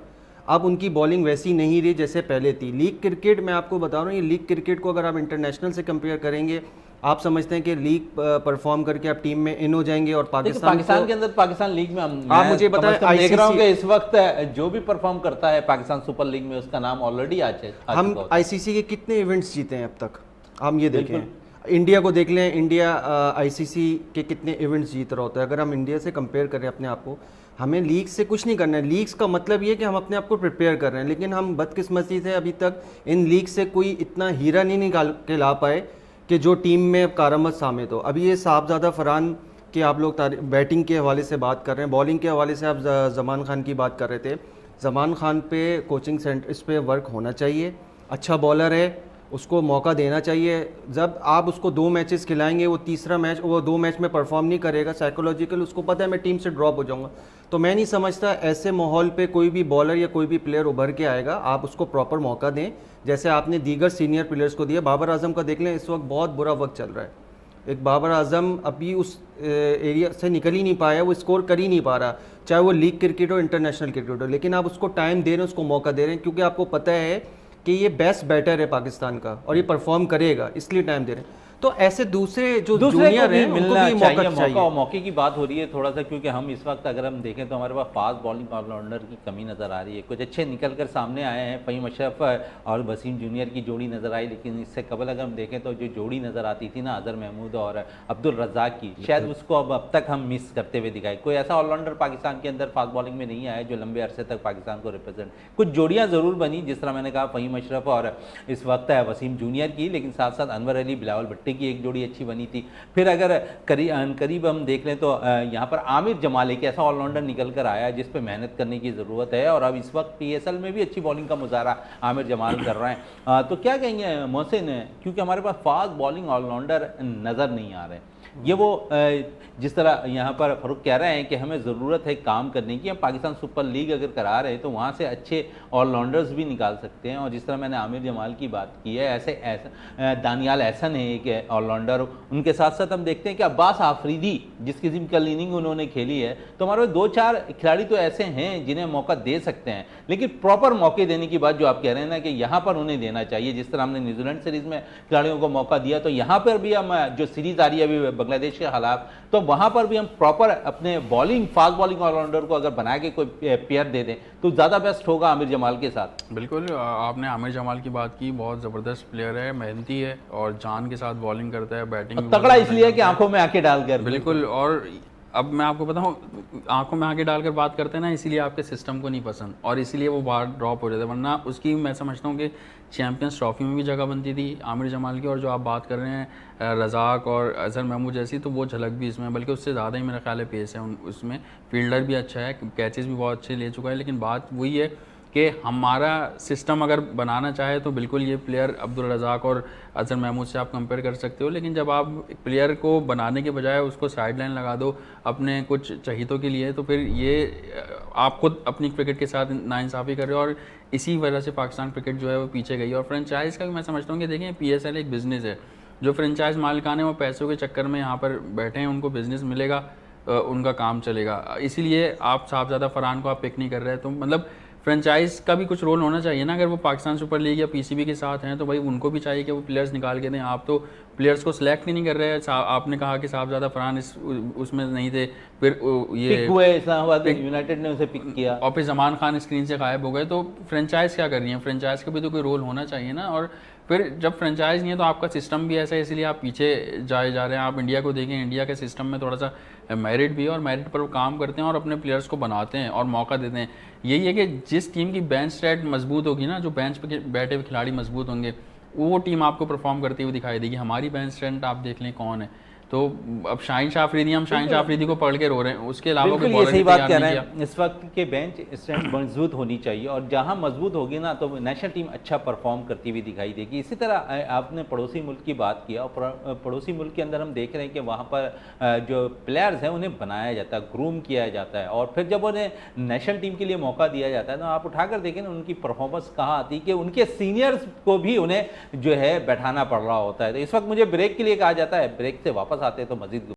C: अब उनकी बॉलिंग वैसी नहीं रही जैसे पहले थी। लीग क्रिकेट, मैं आपको बता रहा हूँ, ये लीग क्रिकेट को अगर आप इंटरनेशनल से कंपेयर करेंगे, आप समझते हैं कि लीग परफॉर्म करके आप टीम में इन हो जाएंगे, और पाकिस्तान
A: के अंदर पाकिस्तान लीग में
C: आप मुझे बताएं,
A: देख रहा हूं कि इस वक्त जो भी परफॉर्म करता है पाकिस्तान सुपर लीग में, उसका नाम ऑलरेडी
C: हम ICC के कितने इवेंट्स जीते हैं अब तक, हम ये देखें। इंडिया को देख लें, इंडिया ICC के कितने इवेंट्स जीत रहा होता है। अगर हम इंडिया से कंपेयर करें अपने आप को, हमें लीग से कुछ नहीं करना है। लीग्स का मतलब ये कि हम अपने आप को प्रिपेयर कर रहे हैं, लेकिन हम बदकिस्मती से अभी तक इन लीग से कोई इतना हीरा नहीं निकाल के ला पाए कि जो टीम में कारामद साबित हो। अभी ये साहबजादा फरहान के आप लोग बैटिंग के हवाले से बात कर रहे हैं, बॉलिंग के हवाले से आप ज़मान खान की बात कर रहे थे। ज़मान खान पे कोचिंग सेंटर इस पे वर्क होना चाहिए। अच्छा बॉलर है, उसको मौका देना चाहिए। जब आप उसको 2 मैचेस खिलाएंगे, वो तीसरा मैच वो 2 मैच में परफॉर्म नहीं करेगा, साइकोलॉजिकल उसको पता है मैं टीम से ड्रॉप हो जाऊंगा, तो मैं नहीं समझता ऐसे माहौल पे कोई भी बॉलर या कोई भी प्लेयर उभर के आएगा। आप उसको प्रॉपर मौका दें, जैसे आपने दीगर सीनियर प्लेयर्स को दिया। बाबर आजम का देख लें, इस वक्त बहुत बुरा वक्त चल रहा है। एक बाबर आजम अभी उस एरिया से निकल ही नहीं पाया, वो स्कोर कर ही नहीं पा रहा, चाहे वो लीग क्रिकेट हो, इंटरनेशनल क्रिकेट हो, लेकिन आप उसको टाइम दे रहे हैं, उसको मौका दे रहे हैं, क्योंकि आपको पता है कि ये बेस्ट बैटर है पाकिस्तान का और ये परफॉर्म करेगा, इसलिए टाइम दे रहे हैं। तो ऐसे दूसरे जूनियर हैं, उनको भी मौका चाहिए।
A: मौके की बात हो रही है थोड़ा सा, क्योंकि हम इस वक्त अगर हम देखें तो हमारे पास फास्ट बॉलिंग ऑलराउंडर की कमी नज़र आ रही है। कुछ अच्छे निकल कर सामने आए हैं, फ़हीम अशरफ और वसीम जूनियर की जोड़ी नज़र आई, लेकिन इससे कबल अगर हम देखें तो जो जोड़ी नज़र आती थी ना अजहर महमूद और अब्दुल रज़ाक की, शायद उसको अब तक हम मिस करते हुए दिखाई। कोई ऐसा ऑलराउंडर पाकिस्तान के अंदर फास्ट बॉलिंग में नहीं आया जो लंबे अरसे तक पाकिस्तान को रिप्रेजेंट। कुछ जोड़ियाँ ज़रूर बनी, जिस तरह मैंने कहा फ़हीम अशरफ और इस वक्त है वसीम जूनियर की, लेकिन साथ साथ अनवर अली बिलावल भट्टी की एक जोड़ी अच्छी बनी थी। फिर अगर करीब हम देख लें तो यहाँ पर आमिर जमाल एक ऐसा ऑलराउंडर निकल कर आया जिस पे मेहनत करने की ज़रूरत है, और अब इस वक्त PSL में भी अच्छी बॉलिंग का मुजाहरा आमिर जमाल कर रहे हैं। तो क्या कहेंगे मोहसिन, क्योंकि हमारे पास फास्ट बॉलिंग ऑलराउंडर नज़र नहीं आ रहे, ये वो जिस तरह यहाँ पर फ़ारूक कह रहे हैं कि हमें ज़रूरत है काम करने की, हम पाकिस्तान सुपर लीग अगर करा रहे हैं तो वहाँ से अच्छे ऑलराउंडर्स भी निकाल सकते हैं। और जिस तरह मैंने आमिर जमाल की बात की है, ऐसे दानियाल एहसन है एक ऑलराउंडर, उनके साथ साथ हम देखते हैं कि अब्बास आफरीदी जिस किस्म का इनिंग उन्होंने खेली है, तो हमारे 2-4 खिलाड़ी तो ऐसे हैं जिन्हें मौका दे सकते हैं, लेकिन प्रॉपर मौके देने की बात जो आप कह रहे हैं ना कि यहाँ पर उन्हें देना चाहिए। जिस तरह हमने न्यूजीलैंड सीरीज़ में खिलाड़ियों को मौका दिया, तो यहाँ पर भी हम जो सीरीज़ आ रही है अभी बांग्लादेश के खिलाफ, तो वहाँ पर भी हम प्रॉपर अपने बॉलिंग फास्ट बॉलिंग ऑलराउंडर को अगर बना के कोई पेयर दे दें तो ज़्यादा बेस्ट होगा आमिर जमाल के साथ।
B: बिल्कुल, आपने आमिर जमाल की बात की, बहुत ज़बरदस्त प्लेयर है, मेहनती है और जान के साथ बॉलिंग करता है, बैटिंग
A: तगड़ा इसलिए कि आंखों में आंखें डालकर।
B: बिल्कुल। और अब मैं आपको बताऊं, आंखों में आंखें डालकर बात करते हैं ना, इसीलिए आपके सिस्टम को नहीं पसंद और इसीलिए वो बाहर ड्रॉप हो जाते हैं, वरना उसकी मैं समझता हूँ कि चैंपियंस ट्रॉफी में भी जगह बनती थी आमिर जमाल की। और जो आप बात कर रहे हैं रज़ाक और अजहर महमूद जैसी, तो वो झलक भी इसमें, बल्कि उससे ज़्यादा ही मेरा ख्याल है पेस है उसमें। फील्डर भी अच्छा है, कैचेस भी बहुत अच्छे ले चुका है। लेकिन बात वही है कि हमारा सिस्टम अगर बनाना चाहे तो बिल्कुल ये प्लेयर अब्दुल रज़ाक और अजहर महमूद से आप कंपेयर कर सकते हो। लेकिन जब आप एक प्लेयर को बनाने के बजाय उसको साइड लाइन लगा दो अपने कुछ चहीतों के लिए, तो फिर ये आप खुद अपनी क्रिकेट के साथ नाइंसाफ़ी कर रहे हो और इसी वजह से पाकिस्तान क्रिकेट जो है वो पीछे गई। और फ्रेंचाइज़ का भी मैं समझता हूँ कि देखें, PSL एक बिज़नेस है। जो फ्रेंचाइज मालिकान है वो पैसों के चक्कर में यहाँ पर बैठे हैं, उनको बिज़नेस मिलेगा, उनका काम चलेगा। इसीलिए आप साहबजादा फरहान को आप पिक नहीं कर रहे, तो मतलब फ्रेंचाइज का भी कुछ रोल होना चाहिए ना। अगर वो पाकिस्तान सुपर लीग या PCB के साथ हैं तो भाई उनको भी चाहिए कि वो प्लेयर्स निकाल के दें। आप तो प्लेयर्स को सिलेक्ट ही नहीं कर रहे हैं। आपने कहा कि साहबजादा फरहान उसमें नहीं थे, फिर ये
A: पिक हुए, इस्लामाबाद यूनाइटेड ने उसे पिक किया
B: और फिर जमान खान स्क्रीन से गायब हो गए। तो फ्रेंचाइज क्या कर रही है? फ्रेंचाइज का भी तो कोई रोल होना चाहिए ना। और फिर जब फ्रेंचाइज नहीं है तो आपका सिस्टम भी ऐसा है, इसलिए आप पीछे जाए जा रहे हैं। आप इंडिया को देखें, इंडिया के सिस्टम में थोड़ा सा मेरिट भी है और मेरिट पर वो काम करते हैं और अपने प्लेयर्स को बनाते हैं और मौका देते हैं। यही है कि जिस टीम की बेंच स्ट्रेट मजबूत होगी ना, जो बेंच पे बैठे हुए खिलाड़ी मजबूत होंगे, वो टीम आपको परफॉर्म करती हुई दिखाई देगी। हमारी बेंच स्ट्रेंथ आप देख लें कौन है। तो अब शाहीन शाह अफरीदी, हम शाहीन शाह अफरीदी को पढ़ के रो रहे हैं, उसके अलावा कोई
A: ये सही बात कह रहे हैं। इस वक्त के बेंच स्ट्रेंथ मजबूत होनी चाहिए और जहां मजबूत होगी ना तो नेशनल टीम अच्छा परफॉर्म करती हुई दिखाई देगी। इसी तरह आपने पड़ोसी मुल्क की बात किया और पड़ोसी मुल्क के अंदर हम देख रहे हैं कि वहाँ पर जो प्लेयर्स हैं उन्हें बनाया जाता है, ग्रूम किया जाता है और फिर जब उन्हें नेशनल टीम के लिए मौका दिया जाता है तो आप उठाकर देखें ना उनकी परफॉर्मेंस कहाँ आती है कि उनके सीनियर्स को भी उन्हें जो है बैठाना पड़ रहा होता है। तो इस वक्त मुझे ब्रेक के लिए कहा जाता है, ब्रेक से वापस आते हैं तो Majeed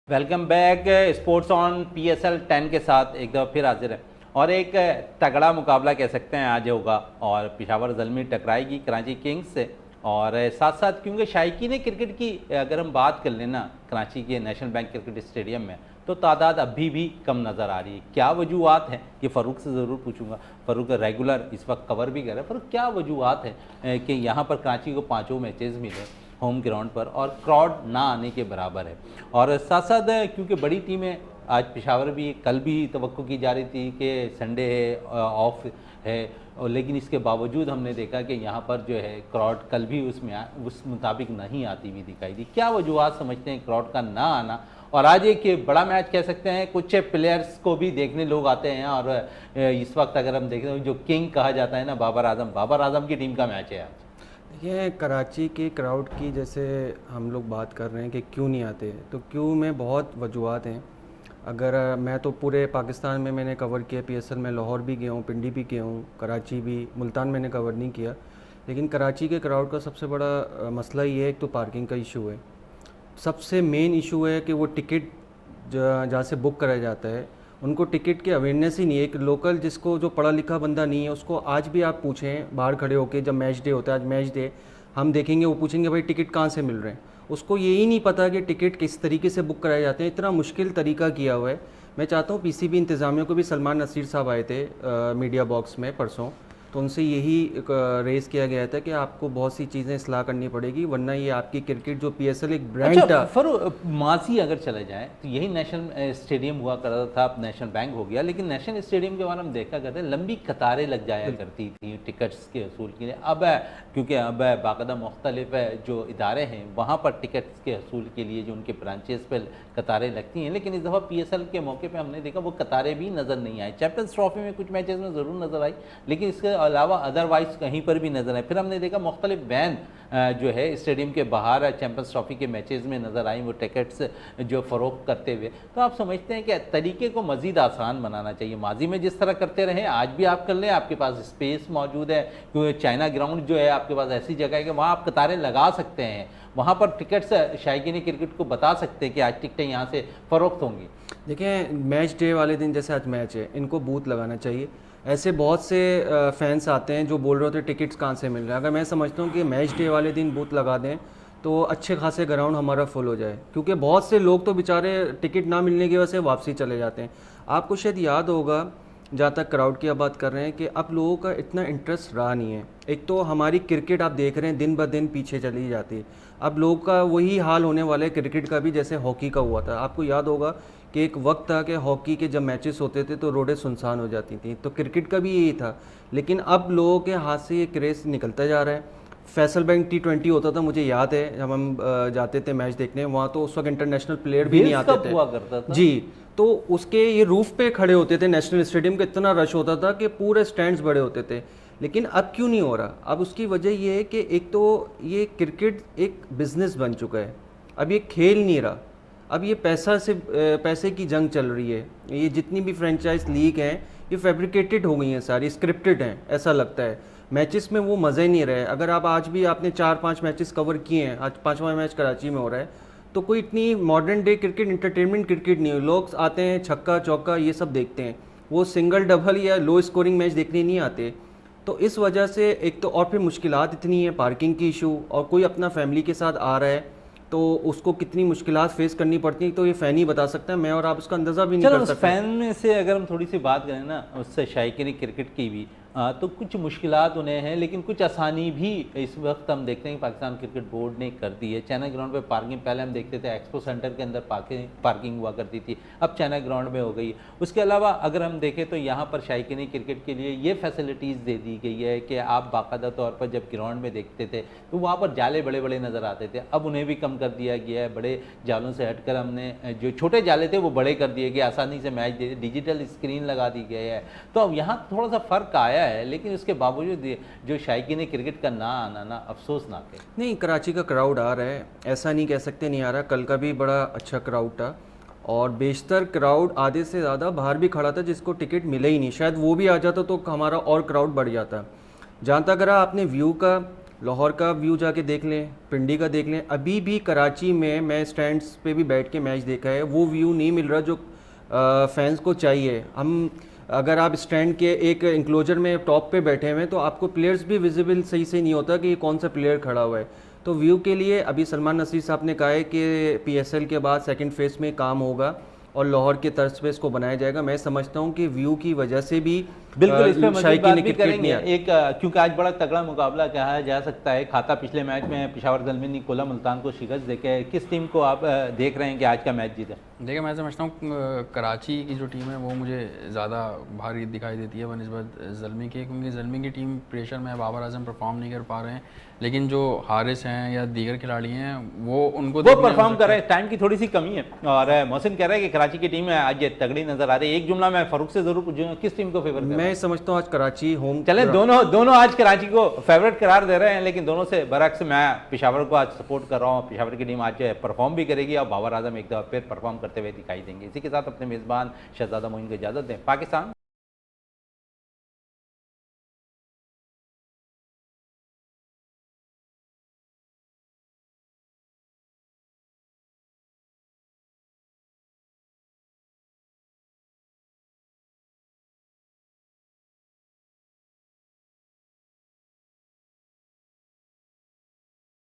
A: welcome back. Sports on PSL 10 के साथ एक दफ़ा फिर हाजिर है और एक तगड़ा मुकाबला कह सकते हैं आज होगा और पेशावर ज़ल्मी टकराएगी कराची किंग्स से। और साथ साथ क्योंकि शायकीन क्रिकेट की अगर हम बात कर लें ना कराची के नेशनल बैंक क्रिकेट स्टेडियम में, तो तादाद अभी भी कम नज़र आ रही है। क्या वजूहत हैं ये फ़ारूक से ज़रूर पूछूंगा। फ़ारूक रेगुलर इस वक्त कवर भी कर रहे हैं। फ़ारूक, क्या वजूहत है कि यहाँ पर कराची को 5 मैचेज़ मिले होम ग्राउंड पर और क्राउड ना आने के बराबर है? और साथ साथ क्योंकि बड़ी टीमें आज पेशावर भी, कल भी तवक्को की जा रही थी कि संडे है, ऑफ है, और लेकिन इसके बावजूद हमने देखा कि यहाँ पर जो है क्राउड कल भी उस मुताबिक नहीं आती हुई दिखाई दी। क्या वजूहत समझते हैं क्राउड का ना आना? और आज एक बड़ा मैच कह सकते हैं, कुछ प्लेयर्स को भी देखने लोग आते हैं और इस वक्त अगर हम देखें तो जो किंग कहा जाता है ना बाबर आजम की टीम का मैच है आज।
C: ये कराची के क्राउड की जैसे हम लोग बात कर रहे हैं कि क्यों नहीं आते, तो क्यों में बहुत वजूहत हैं। अगर मैं तो पूरे पाकिस्तान में मैंने कवर किया, PSL में लाहौर भी गया हूँ, पिंडी भी गया हूँ, कराची भी, मुल्तान मैंने कवर नहीं किया। लेकिन कराची के क्राउड का सबसे बड़ा मसला ये है, एक तो पार्किंग का इशू है, सबसे मेन इशू है कि वो टिकट जहाँ से बुक कराया जाता है उनको टिकट की अवेयरनेस ही नहीं है। एक लोकल जिसको जो पढ़ा लिखा बंदा नहीं है उसको आज भी आप पूछें बाहर खड़े होके, जब मैच डे होता है, आज मैच डे हम देखेंगे, वो पूछेंगे भाई टिकट कहाँ से मिल रहे हैं, उसको यही नहीं पता कि टिकट किस तरीके से बुक कराए जाते हैं। इतना मुश्किल तरीका किया हुआ है। मैं चाहता हूँ PCB इंतज़ामिया को भी, सलमान नसीर साहब आए थे मीडिया बॉक्स में परसों, तो उनसे यही रेस किया गया था कि आपको बहुत सी चीज़ें इस्लाह करनी पड़ेगी, वरना ये आपकी क्रिकेट जो PSL एक ब्रांड
A: अच्छा,
C: था।
A: माजी अगर चला जाए तो यही नेशनल स्टेडियम हुआ करता था, अब नेशनल बैंक हो गया, लेकिन नेशनल स्टेडियम के बारे में देखा करते हैं लंबी कतारें लग जाया करती थी टिकट्स के असूल के लिए। अब है क्योंकि अब है बाकायदा मुख्तलिफ जो इदारे हैं वहाँ पर टिकट्स के असूल के लिए जो उनके ब्रांचेस पर कतारें लगती हैं, लेकिन इस दफ़ा PSL के मौके पर हमने देखा वो कतारें भी नज़र नहीं आई। चैंपियंस ट्रॉफी में कुछ मैचेस में ज़रूर नज़र आई, लेकिन इसके अलावा अदरवाइज कहीं पर भी नज़र आए। फिर हमने देखा मुख्तलिफ वैन जो है स्टेडियम के बाहर चैंपियंस ट्रॉफी के मैचेस में नज़र आई, वो टिकट्स जो फ़रोख्त करते हुए। तो आप समझते हैं कि तरीके को मज़ीद आसान बनाना चाहिए। माजी में जिस तरह करते रहे आज भी आप कर लें, आपके पास स्पेस मौजूद है, क्योंकि चाइना ग्राउंड जो है आपके पास ऐसी जगह है कि वहाँ आप कतारें लगा सकते हैं, वहाँ पर टिकट्स शायकीन क्रिकेट को बता सकते हैं कि आज टिकटें यहाँ से फ़रोख्त होंगी।
C: देखिए, मैच डे वाले दिन जैसे आज मैच है, इनको बूथ लगाना चाहिए। ऐसे बहुत से फैंस आते हैं जो बोल रहे होते हैं टिकट्स कहाँ से मिल रहे हैं। अगर मैं समझता हूँ कि मैच डे वाले दिन बूथ लगा दें तो अच्छे खासे ग्राउंड हमारा फुल हो जाए, क्योंकि बहुत से लोग तो बेचारे टिकट ना मिलने की वजह से वापसी चले जाते हैं। आपको शायद याद होगा, जहाँ तक क्राउड की आप बात कर रहे हैं, कि अब लोगों का इतना इंटरेस्ट रहा नहीं है। एक तो हमारी क्रिकेट आप देख रहे हैं दिन ब दिन पीछे चली जाती है। अब लोगों का वही हाल होने वाला है क्रिकेट का भी, जैसे हॉकी का हुआ था। आपको याद होगा कि एक वक्त था कि हॉकी के जब मैचेस होते थे तो रोडें सुनसान हो जाती थी, तो क्रिकेट का भी यही था। लेकिन अब लोगों के हाथ से ये क्रेज़ निकलता जा रहा है। फैसल बैंक T20 होता था, मुझे याद है जब हम जाते थे मैच देखने, वहाँ तो उस वक्त इंटरनेशनल प्लेयर भी नहीं आते थे।
A: हुआ करता था
C: जी, तो उसके ये रूफ पे खड़े होते थे नेशनल स्टेडियम के, इतना रश होता था कि पूरे स्टैंड्स बड़े होते थे। लेकिन अब क्यों नहीं हो रहा? अब उसकी वजह ये है कि एक तो ये क्रिकेट एक बिजनेस बन चुका है, अब ये खेल नहीं रहा। अब ये पैसे की जंग चल रही है। ये जितनी भी फ्रेंचाइज लीग हैं ये फैब्रिकेटेड हो गई हैं, सारी स्क्रिप्टेड हैं, ऐसा लगता है। मैचेस में वो मज़े नहीं रहे। अगर आप आज भी आपने 4-5 मैचेस कवर किए हैं, आज 5वां मैच कराची में हो रहा है, तो कोई इतनी modern day cricket, entertainment cricket नहीं है। लोग आते हैं छक्का चौका ये सब देखते हैं, वो सिंगल डबल या लो स्कोरिंग मैच देखने नहीं आते। तो इस वजह से एक तो और फिर मुश्किलात इतनी है, पार्किंग की इशू, और कोई अपना फैमिली के साथ आ रहा है तो उसको कितनी मुश्किलात फेस करनी पड़ती हैं, तो ये फ़ैन ही बता सकता है। मैं और आप उसका अंदाज़ा भी नहीं कर सकते।
A: फैन में से अगर हम थोड़ी सी बात करें ना, उससे शायकीन क्रिकेट की भी, तो कुछ मुश्किलात उन्हें हैं, लेकिन कुछ आसानी भी इस वक्त हम देखते हैं कि पाकिस्तान क्रिकेट बोर्ड ने कर दी है। चाइना ग्राउंड पे पार्किंग पहले हम देखते थे एक्सपो सेंटर के अंदर पार्किंग हुआ करती थी, अब चाइना ग्राउंड में हो गई। उसके अलावा अगर हम देखें तो यहाँ पर शायकीन क्रिकेट के लिए ये फैसिलिटीज़ दे दी गई है कि आप बाकायदा तौर पर जब ग्राउंड में देखते थे तो वहाँ पर जाले बड़े बड़े नज़र आते थे, अब उन्हें भी कम कर दिया गया है। बड़े जालों से हटकर हमने जो छोटे जाले थे वो बड़े कर दिए गए, आसानी से मैच दे, डिजिटल स्क्रीन लगा दी गई है। तो अब यहाँ थोड़ा सा फ़र्क आया है, लेकिन उसके बावजूद जो शायकीन क्रिकेट का ना आना ना अफसोसनाक है।
C: नहीं, कराची का क्राउड आ रहा है, ऐसा नहीं कह सकते नहीं आ रहा। कल का भी बड़ा अच्छा क्राउड था, और बेशतर क्राउड आधे से ज़्यादा बाहर भी खड़ा था जिसको टिकट मिले ही नहीं। शायद वो भी आ जाता तो हमारा और क्राउड बढ़ जाता। जहाँ तक रहा आपने व्यू का, लाहौर का व्यू जाके देख लें, पिंडी का देख लें। अभी भी कराची में मैं स्टैंड्स पे भी बैठ के मैच देखा है, वो व्यू नहीं मिल रहा जो फैंस को चाहिए। हम अगर आप स्टैंड के एक इंक्लोजर में टॉप पे बैठे हुए हैं तो आपको प्लेयर्स भी विजिबल सही से नहीं होता कि ये कौन सा प्लेयर खड़ा हुआ है। तो व्यू के लिए अभी सलमान नसीर साहब ने कहा है कि PSL के बाद सेकंड फेज़ में काम होगा और लाहौर के तर्ज पे इसको बनाया जाएगा। मैं समझता हूँ कि व्यू की वजह से भी
A: बिल्कुल इस पे मज़ीद बात भी करेंगे।
C: नहीं
A: एक क्योंकि आज बड़ा तगड़ा मुकाबला कहा जा सकता है। खाता पिछले मैच में पेशावर ज़ल्मी ने कोला मुल्तान को शिकस्त देके, किस टीम को आप देख रहे हैं कि आज का मैच जीते?
B: देखिए, मैं समझता हूँ कराची की जो टीम है वो मुझे ज़्यादा भारी दिखाई देती है बनिस्बत ज़ल्मी के, क्योंकि ज़ल्मी की टीम प्रेशर में बाबर आजम परफॉर्म नहीं कर पा रहे हैं, लेकिन जो हारिस हैं या दीगर खिलाड़ी हैं वो उनको
A: परफॉर्म कर रहे हैं। टाइम की थोड़ी सी कमी है, और मोहसिन कह रहा है कि कराची की टीम आज तगड़ी नजर आ रही है। एक जुमला मैं फारूक से जरूर पूछूंगा, किस टीम को फेवर कर?
C: मैं समझता हूँ आज कराची होम,
A: चले दोनों आज कराची को फेवरेट करार दे रहे हैं, लेकिन दोनों से बरअक्स मैं पेशावर को आज सपोर्ट कर रहा हूँ। पेशावर की टीम आज परफॉर्म भी करेगी और बाबर आजम एक दफ़ा फिर परफॉर्म करते हुए दिखाई देंगे। इसी के साथ अपने मेज़बान शहजादा मोइन को इजाज़त दें। पाकिस्तान